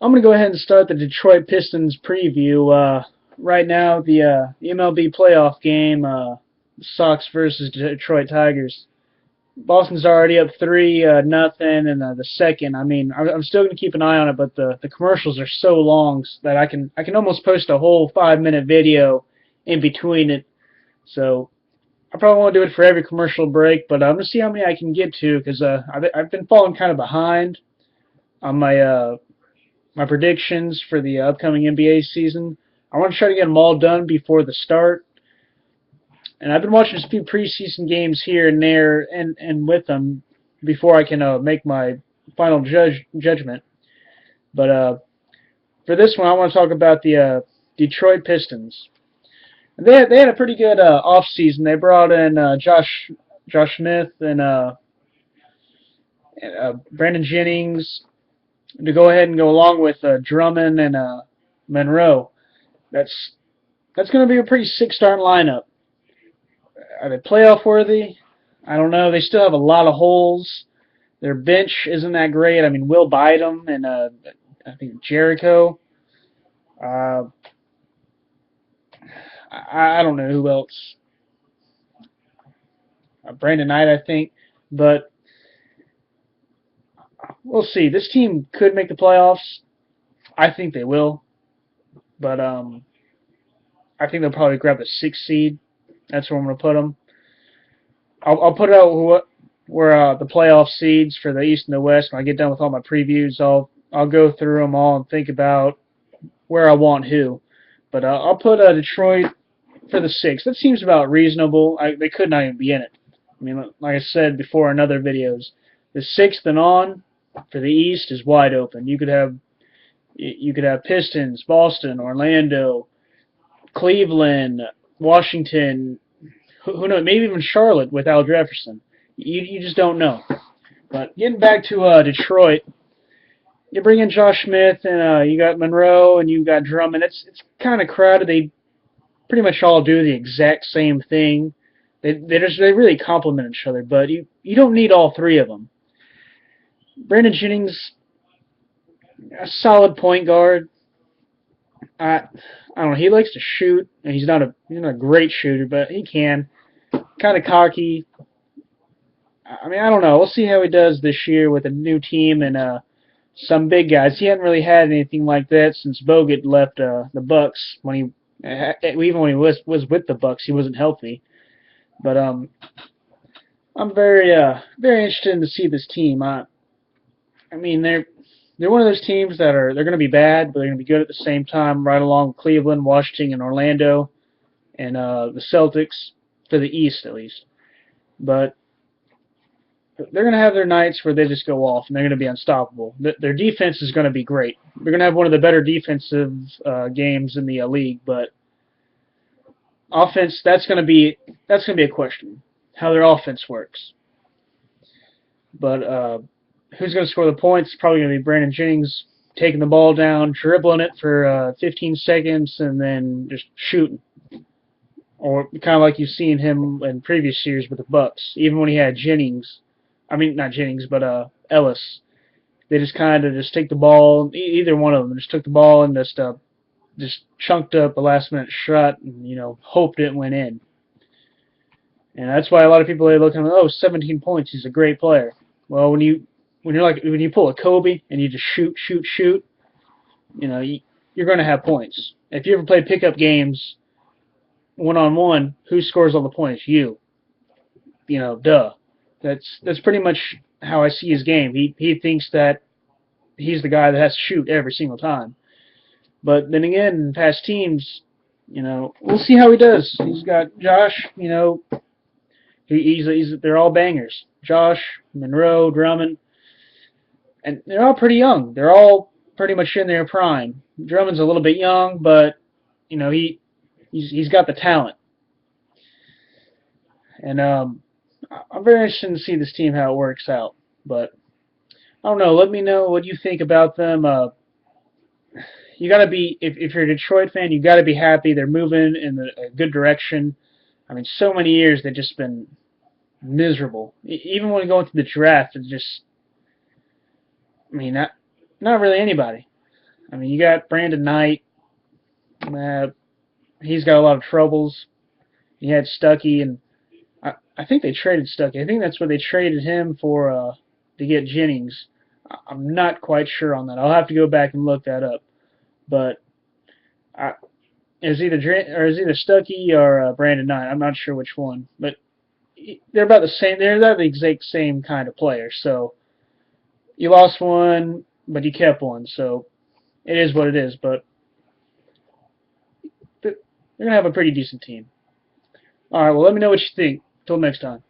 I'm going to go ahead and start the Detroit Pistons preview. Right now, the MLB playoff game, Sox versus Detroit Tigers. Boston's already up 3-0 in the second. I mean, I'm still going to keep an eye on it, but the commercials are so long that I can almost post a whole 5-minute video in between it. So I probably won't do it for every commercial break, but I'm going to see how many I can get to because I've been falling kind of behind on my predictions for the upcoming NBA season. I want to try to get them all done before the start. And I've been watching a few preseason games here and there and with them before I can make my final judgment. But for this one, I want to talk about the Detroit Pistons. And they had a pretty good off season. They brought in Josh Smith and Brandon Jennings to go ahead and go along with Drummond and Monroe. That's going to be a pretty sick starting lineup. Are they playoff worthy? I don't know. They still have a lot of holes. Their bench isn't that great. I mean, Will Bynum and I think Jericho. Uh, I don't know who else. Brandon Knight, I think. But we'll see. This team could make the playoffs. I think they will. But I think they'll probably grab the 6th seed. That's where I'm going to put them. I'll put out where the playoff seeds for the East and the West. When I get done with all my previews, I'll go through them all and think about where I want who. But I'll put Detroit for the 6th. That seems about reasonable. They could not even be in it. I mean, like I said before in other videos, the 6th and on for the East is wide open. You could have Pistons, Boston, Orlando, Cleveland, Washington. Who knows? Maybe even Charlotte with Al Jefferson. You just don't know. But getting back to Detroit, you bring in Josh Smith and you got Monroe and you got Drummond. It's kind of crowded. They pretty much all do the exact same thing. They really complement each other. But you don't need all three of them. Brandon Jennings, a solid point guard. I don't know. He likes to shoot, and he's not a great shooter, but he can. Kind of cocky. I mean, I don't know. We'll see how he does this year with a new team and some big guys. He hadn't really had anything like that since Bogut left the Bucks. Even when he was with the Bucks, he wasn't healthy. But I'm very interested to see this team. I mean, they're one of those teams they're going to be bad, but they're going to be good at the same time, right along with Cleveland, Washington, and Orlando, and the Celtics for the East at least. But they're going to have their nights where they just go off and they're going to be unstoppable. Their defense is going to be great. They're going to have one of the better defensive games in the league, but offense that's going to be a question how their offense works. But who's going to score the points? It's probably going to be Brandon Jennings taking the ball down, dribbling it for 15 seconds, and then just shooting. Or kind of like you've seen him in previous years with the Bucks. Even when he had not Jennings, but Ellis. They just kind of take the ball. Either one of them just took the ball and just chunked up a last-minute shot and hoped it went in. And that's why a lot of people are looking at 17 points. He's a great player. Well, when you pull a Kobe and you just shoot, you're going to have points. If you ever play pickup games one-on-one, who scores all the points? You. Duh. That's pretty much how I see his game. He thinks that he's the guy that has to shoot every single time. But then again, in past teams, we'll see how he does. He's got Josh, they're all bangers. Josh, Monroe, Drummond, and they're all pretty young. They're all pretty much in their prime. Drummond's a little bit young, but he's got the talent. And I'm very interested to see this team how it works out. But I don't know. Let me know what you think about them. You got to be if you're a Detroit fan, you got to be happy they're moving in a good direction. I mean, so many years they've just been miserable. Even when going through the draft, it's just. I mean, Not really anybody. I mean, you got Brandon Knight. Uh, he's got a lot of troubles. You had Stuckey, and I think they traded Stuckey. I think that's what they traded him for to get Jennings. I'm not quite sure on that. I'll have to go back and look that up. But I, it was either Stuckey or Brandon Knight. I'm not sure which one, but they're about the same. They're about the exact same kind of player. So you lost one, but you kept one. So it is what it is. But they're gonna have a pretty decent team. All right. Well, let me know what you think. Till next time.